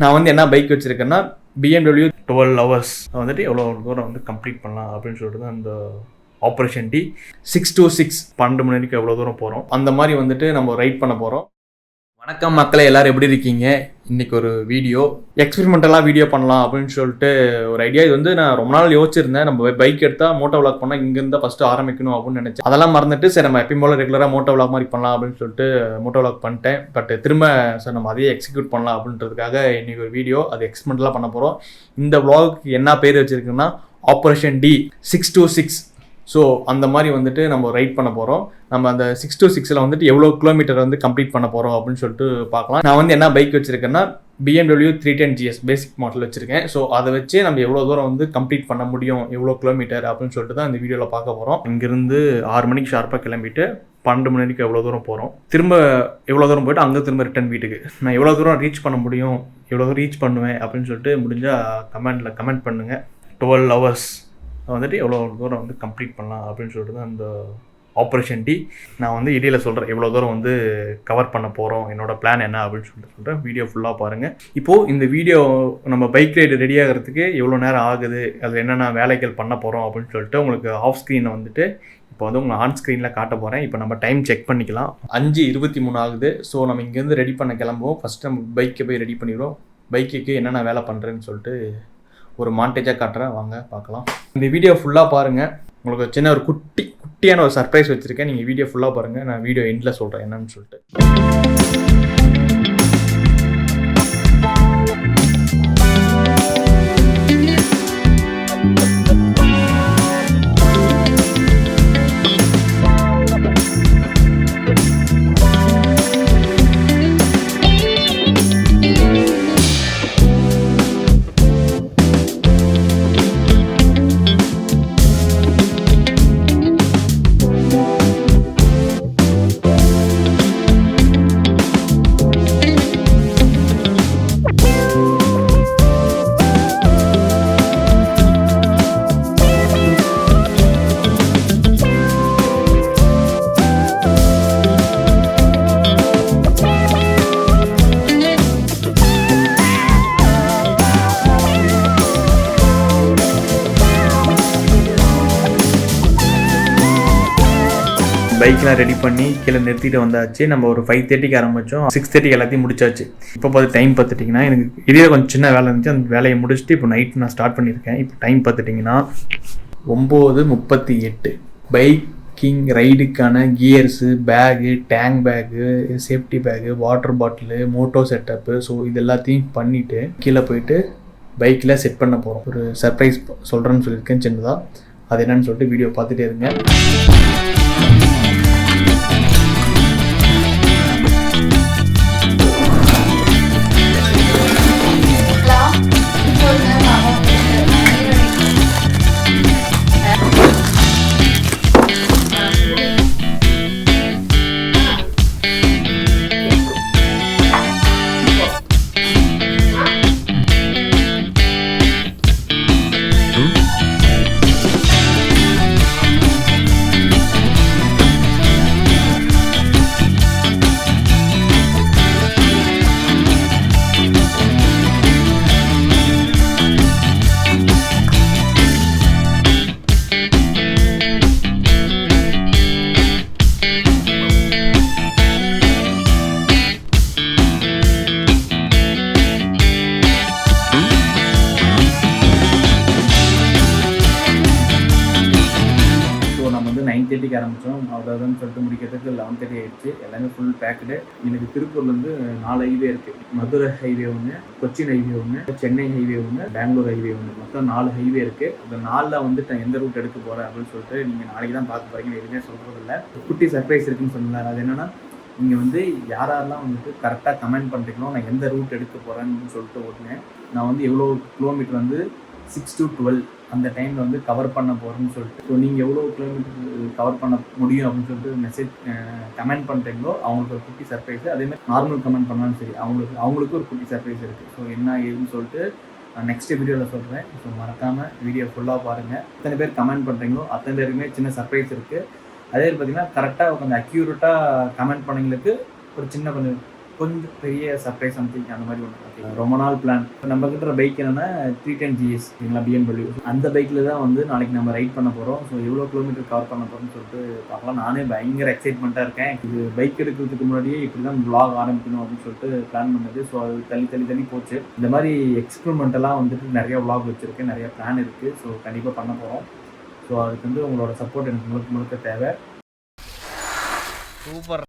நான் வந்து என்ன பைக் வச்சுருக்கேன்னா BMW 12 hours வந்துட்டு எவ்வளோ தூரம் வந்து கம்ப்ளீட் பண்ணலாம் அப்படின்னு சொல்லிட்டு தான் அந்த ஆப்ரேஷன் டி 6 to 6 12 மணி வரைக்கும் எவ்வளோ தூரம் போகிறோம் அந்த மாதிரி வந்துட்டு நம்ம ரைட் பண்ண போகிறோம். வணக்கம் மக்களே, எல்லாரும் எப்படி இருக்கீங்க? இன்றைக்கி ஒரு வீடியோ எக்ஸ்பெரிமெண்டலாக வீடியோ பண்ணலாம் அப்படின்னு சொல்லிட்டு ஒரு ஐடியா. இது வந்து நான் ரொம்ப நாள் யோசிச்சிருந்தேன். நம்ம பைக் எடுத்தால் மோட்டோ விளாக் பண்ணால் இங்கேருந்து ஃபஸ்ட்டு ஆரம்பிக்கணும் அப்படின்னு நினச்சேன். அதெல்லாம் மறந்துட்டு சரி நம்ம எப்பயும் போல் ரெகுலராக மோட்டோ விளாக் மாதிரி பண்ணலாம் அப்படின்னு சொல்லிட்டு மோட்டோ விளாக் பண்ணிட்டேன். பட் திரும்ப சார் நம்ம அதையே எக்ஸிக்யூட் பண்ணலாம் அப்படின்றதுக்காக இன்றைக்கி ஒரு வீடியோ அது எக்ஸ்பெரிமெண்டலாக பண்ண போகிறோம். இந்த விளாக்கு என்ன பேர் வச்சுருக்குன்னா ஆப்ரேஷன் டி 6 to 6. ஸோ அந்த மாதிரி வந்துட்டு நம்ம ரைட் பண்ண போகிறோம். நம்ம அந்த 6 to 6 வந்துட்டு எவ்வளோ கிலோமீட்டர் வந்து கம்ப்ளீட் பண்ண போகிறோம் அப்படின்னு சொல்லிட்டு பார்க்கலாம். நான் வந்து என்ன பைக் வச்சுருக்கேன்னா BMW 310 GS பேசிக் மாடல் வச்சுருக்கேன். ஸோ அதை வச்சு நம்ம எவ்வளோ தூரம் வந்து கம்ப்ளீட் பண்ண முடியும், எவ்வளோ கிலோமீட்டர் அப்படின்னு சொல்லிட்டு தான் இந்த வீடியோவில் பார்க்க போகிறோம். இங்கேருந்து 6 மணிக்கு ஷார்ப்பாக கிளம்பிட்டு 12 மணி வரைக்கும் எவ்வளோ தூரம் போகிறோம், திரும்ப எவ்வளோ தூரம் போய்ட்டு அங்கே திரும்ப ரிட்டன் வீட்டுக்கு நான் எவ்வளோ தூரம் ரீச் பண்ண முடியும், எவ்வளோ தூரம் ரீச் பண்ணுவேன் அப்படின்னு சொல்லிட்டு முடிஞ்சால் கமெண்ட் பண்ணுங்கள். 12 hours வந்துட்டு எவ்வளோ தூரம் வந்து கம்ப்ளீட் பண்ணலாம் அப்படின்னு சொல்லிட்டு தான் அந்த ஆப்ரேஷன் டி. நான் வந்து இடையில் சொல்கிறேன் எவ்வளோ தூரம் வந்து கவர் பண்ண போகிறோம், என்னோடய பிளான் என்ன அப்படின்னு சொல்கிறேன். வீடியோ ஃபுல்லாக பாருங்கள். இப்போது இந்த வீடியோ நம்ம பைக் ரைடு ரெடி ஆகிறதுக்கு எவ்வளோ நேரம் ஆகுது, அதில் என்னென்ன வேலைகள் பண்ண போகிறோம் அப்படின்னு சொல்லிட்டு உங்களுக்கு ஆஃப் ஸ்க்ரீனை வந்துட்டு இப்போ வந்து உங்களை ஆன் ஸ்க்ரீனில் காட்ட போகிறேன். இப்போ நம்ம டைம் செக் பண்ணிக்கலாம். 5:23 ஆகுது. ஸோ நம்ம இங்கேருந்து ரெடி பண்ண கிளம்புவோம். ஃபஸ்ட்டு நம்ம பைக்கை போய் ரெடி பண்ணிடுவோம். பைக்குக்கு என்னென்ன வேலை பண்ணுறேன்னு சொல்லிட்டு ஒரு மாண்டேஜாக காட்டுறேன், வாங்க பார்க்கலாம். இந்த வீடியோ ஃபுல்லாக பாருங்கள். உங்களுக்கு சின்ன ஒரு குட்டியான ஒரு சர்ப்ரைஸ் வச்சுருக்கேன். நீங்கள் வீடியோ ஃபுல்லாக பாருங்கள். நான் வீடியோ எண்டில் சொல்கிறேன் என்னன்னு சொல்லிட்டு. பைக்கெலாம் ரெடி பண்ணி கீழே நிறுத்திட்டு வந்தாச்சு. நம்ம ஒரு 5:30க்கு ஆரம்பித்தோம். 6:30 எல்லாத்தையும் முடிச்சாச்சு. இப்போ பார்த்து டைம் பார்த்துட்டிங்கன்னா எனக்கு இதே கொஞ்சம் சின்ன வேலை இருந்துச்சு. அந்த வேலையை முடிச்சுட்டு இப்போ நைட் நான் ஸ்டார்ட் பண்ணியிருக்கேன். இப்போ டைம் பார்த்துட்டிங்கன்னா 9:38. பைக்கிங் ரைடுக்கான gears, bag, tank bag, safety bag, water bottle, moto setup, so இது எல்லாத்தையும் பண்ணிவிட்டு கீழே போயிட்டு பைக்கில் செட் பண்ண போகிறோம். ஒரு சர்ப்ரைஸ் சொல்கிறேன்னு சொல்லியிருக்கேன் சின்னதாக. அது என்னன்னு சொல்லிட்டு வீடியோ பார்த்துட்டே இருங்க. ஆரம்பித்தோம். அவ்வளோதான்னு சொல்லிட்டு முடிக்கிறதுக்கு 11:30 ஆயிடுச்சு. எல்லாமே ஃபுல் பேக்குடு. எனக்கு திருப்பூர்லேருந்து 4 ஹைவே இருக்குது. மதுரை ஹைவே ஒன்று, கொச்சின் ஹைவே ஒன்று, சென்னை ஹைவே ஒன்று, பெங்களூர் ஹைவே ஒன்று, மொத்தம் 4 ஹைவே இருக்குது. இந்த 4ல் வந்துட்டு நான் எந்த ரூட் எடுக்க போகிறேன் அப்படின்னு சொல்லிட்டு நீங்கள் நாளைக்கு தான் பார்க்க போகிறீங்க. எதுவுமே சொல்கிறதில்ல. குட்டி சர்ப்ரைஸ் இருக்குன்னு சொன்னார். அது என்னென்னா, நீங்கள் வந்து யாரெல்லாம் வந்துட்டு கரெக்டாக கமெண்ட் பண்ணுறீங்களோ நான் எந்த ரூட் எடுக்க போகிறேன்னு சொல்லிட்டு ஓட்டுனேன். நான் வந்து எவ்வளோ கிலோமீட்டர் வந்து 6 to 12 அந்த டைமில் வந்து கவர் பண்ண போகிறேன்னு சொல்லிட்டு. ஸோ நீங்கள் எவ்வளோ கிலோமீட்டர் கவர் பண்ண முடியும் அப்படின்னு சொல்லிட்டு மெசேஜ் கமெண்ட் பண்ணுறீங்களோ அவங்களுக்கு ஒரு குட்டி சர்ப்ரைஸு. அதேமாதிரி நார்மல் கமெண்ட் பண்ணாலும் சரி அவங்களுக்கு ஒரு குட்டி சர்ப்ரைஸ் இருக்குது. ஸோ என்ன ஏதுன்னு சொல்லிட்டு நான் நெக்ஸ்ட் வீடியோவில் சொல்கிறேன். ஸோ மறக்காமல் வீடியோ ஃபுல்லாக பாருங்கள். எத்தனை பேர் கமெண்ட் பண்ணுறீங்களோ அத்தனை பேருக்குமே சின்ன சர்ப்ரைஸ் இருக்குது. அதே பார்த்தீங்கன்னா கரெக்டாக கொஞ்சம் அக்யூரேட்டாக கமெண்ட் பண்ணவங்களுக்கு ஒரு சின்ன கொஞ்சம் கொஞ்சம் பெரிய சர்ப்ரைஸ் சம்திங் அந்த மாதிரி ஒன்று. ஓகே, ரொம்ப நாள் பிளான். இப்போ நம்ம கிட்ட பைக் என்னன்னா 310 GS சரிங்களா, BMW. அந்த பைக்கில் தான் வந்து நாளைக்கு நம்ம ரைட் பண்ண போகிறோம். ஸோ எவ்வளோ கிலோமீட்டர் கவர் பண்ண போகிறோம்னு சொல்லிட்டு பார்க்கலாம். நானே பயங்கர எக்ஸைட்மெண்ட்டாக இருக்கேன். இது பைக் எடுக்கிறதுக்கு முன்னாடியே இப்படி தான் vlog ஆரம்பிக்கணும் அப்படின்னு சொல்லிட்டு பிளான் பண்ணது. ஸோ அது தள்ளி போச்சு. இந்த மாதிரி எக்ஸ்பெரிமெண்டெல்லாம் வந்துட்டு நிறைய vlog வச்சுருக்கேன், நிறைய பிளான் இருக்குது. ஸோ கண்டிப்பாக பண்ண போகிறோம். ஸோ அதுக்கு வந்து உங்களோட சப்போர்ட் எனக்கு முழுக்க தேவை. சூப்பர்.